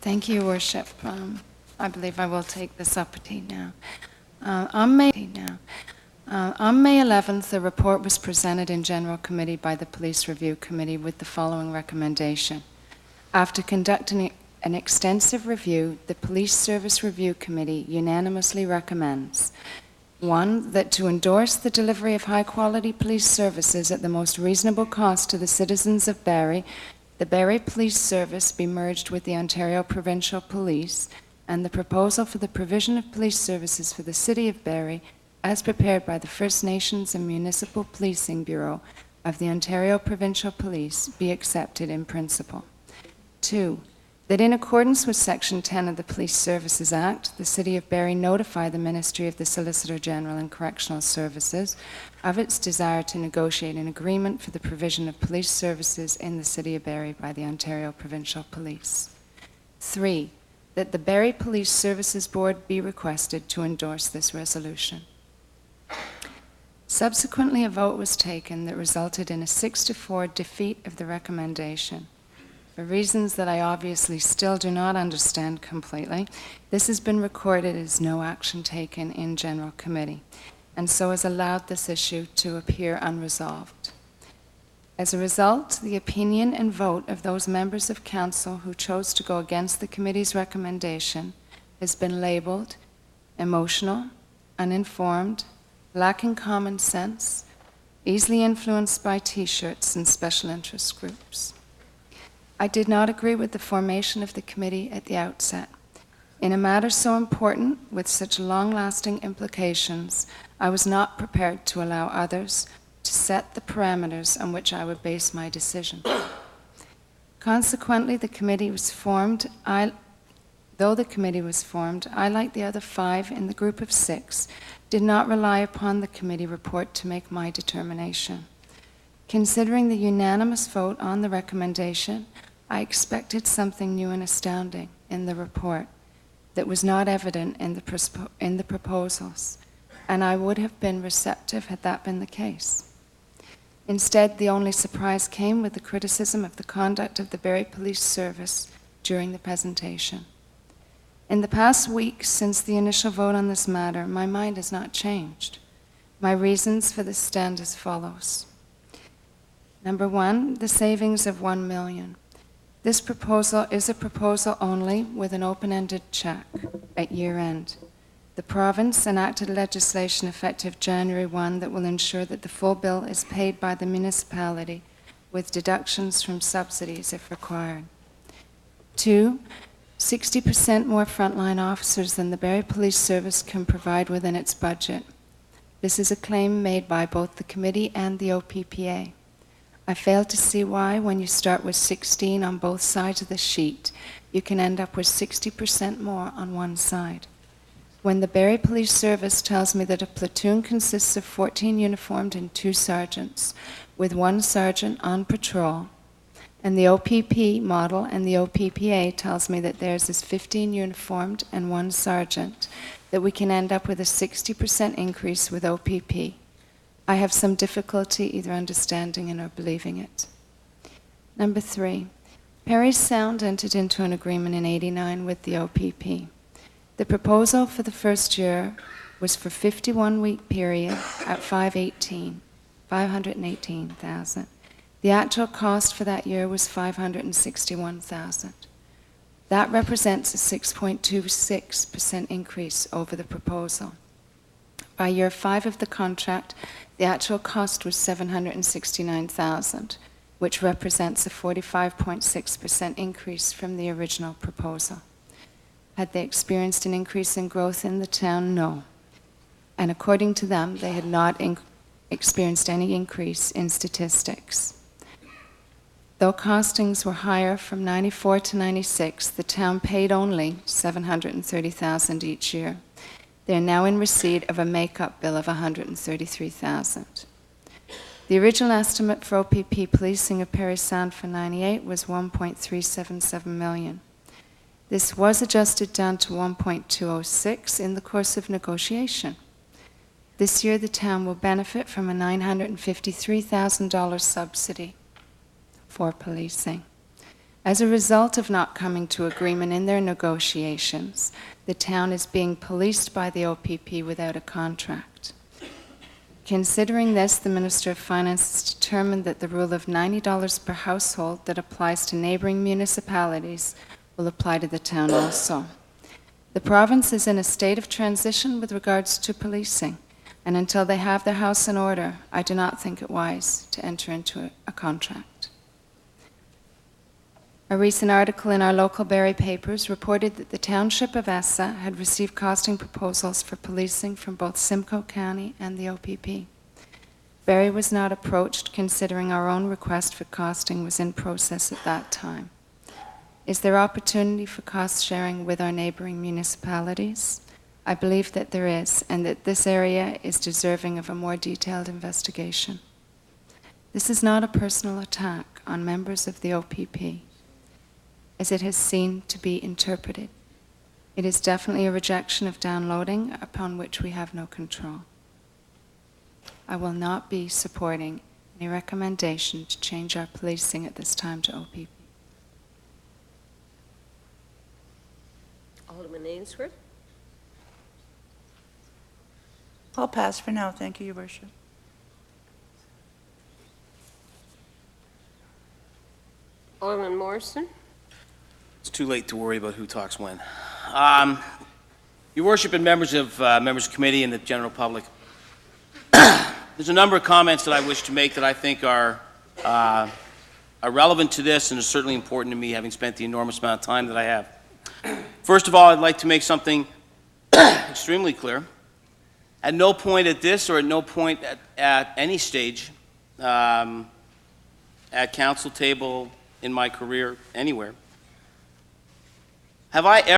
Thank you, Your Worship. I believe I will take this opportunity now. On May 11th, the report was presented in General Committee by the Police Review Committee with the following recommendation. After conducting an extensive review, the Police Service Review Committee unanimously recommends 1. That to endorse the delivery of high-quality police services at the most reasonable cost to the citizens of Barrie, the Barrie Police Service be merged with the Ontario Provincial Police, and the proposal for the provision of police services for the City of Barrie, as prepared by the First Nations and Municipal Policing Bureau of the Ontario Provincial Police, be accepted in principle. 2. That in accordance with Section 10 of the Police Services Act, the City of Barrie notify the Ministry of the Solicitor General and Correctional Services of its desire to negotiate an agreement for the provision of police services in the City of Barrie by the Ontario Provincial Police. 3. That the Barrie Police Services Board be requested to endorse this resolution. Subsequently, a vote was taken that resulted in a 6-4 defeat of the recommendation. For reasons that I obviously still do not understand completely, this has been recorded as no action taken in General Committee, and so has allowed this issue to appear unresolved. As a result, the opinion and vote of those members of Council who chose to go against the Committee's recommendation has been labelled emotional, uninformed, lacking common sense, easily influenced by T-shirts and special interest groups. I did not agree with the formation of the committee at the outset. In a matter so important, with such long-lasting implications, I was not prepared to allow others to set the parameters on which I would base my decision. Consequently, the committee was formed. Though the committee was formed, I, like the other 5 in the group of 6, did not rely upon the committee report to make my determination. Considering the unanimous vote on the recommendation, I expected something new and astounding in the report that was not evident in the proposals, and I would have been receptive had that been the case. Instead, the only surprise came with the criticism of the conduct of the Barrie Police Service during the presentation. In the past week since the initial vote on this matter, my mind has not changed. My reasons for this stand as follows. Number 1, the savings of $1 million. This proposal is a proposal only with an open-ended check at year-end. The province enacted legislation effective January 1 that will ensure that the full bill is paid by the municipality with deductions from subsidies if required. 2, 60% more frontline officers than the Barrie Police Service can provide within its budget. This is a claim made by both the committee and the OPPA. I fail to see why, when you start with 16 on both sides of the sheet, you can end up with 60% more on one side. When the Barrie Police Service tells me that a platoon consists of 14 uniformed and 2 sergeants, with 1 sergeant on patrol, and the OPP model and the OPPA tells me that theirs is 15 uniformed and 1 sergeant, that we can end up with a 60% increase with OPP. I have some difficulty either understanding it or believing it. Number 3, Parry Sound entered into an agreement in '89 with the OPP. The proposal for the first year was for 51-week period at $518,000. The actual cost for that year was $561,000. That represents a 6.26% increase over the proposal. By year 5 of the contract, the actual cost was $769,000, which represents a 45.6% increase from the original proposal. Had they experienced an increase in growth in the town? No. And according to them, they had not experienced any increase in statistics. Though costings were higher from 94 to 96, the town paid only $730,000 each year. They are now in receipt of a make-up bill of $133,000. The original estimate for OPP policing of Parry Sound for '98 was $1.377 million. This was adjusted down to $1.206 in the course of negotiation. This year, the town will benefit from a $953,000 subsidy for policing. As a result of not coming to agreement in their negotiations, the town is being policed by the OPP without a contract. Considering this, the Minister of Finance has determined that the rule of $90 per household that applies to neighbouring municipalities will apply to the town also. The province is in a state of transition with regards to policing, and until they have their house in order, I do not think it wise to enter into a contract. A recent article in our local Barrie papers reported that the Township of Essa had received costing proposals for policing from both Simcoe County and the OPP. Barrie was not approached, considering our own request for costing was in process at that time. Is there opportunity for cost sharing with our neighbouring municipalities? I believe that there is, and that this area is deserving of a more detailed investigation. This is not a personal attack on members of the OPP, as it has seemed to be interpreted. It is definitely a rejection of downloading upon which we have no control. I will not be supporting any recommendation to change our policing at this time to OPP. Alderman Ainsworth. I'll pass for now. Thank you, Your Worship. Alderman Morrison. It's too late to worry about who talks when. Your Worship and members of committee and the general public, there's a number of comments that I wish to make that I think are relevant to this and are certainly important to me, having spent the enormous amount of time that I have. First of all, I'd like to make something extremely clear. At no point at this or at no point at any stage at council table, in my career, anywhere, have I ever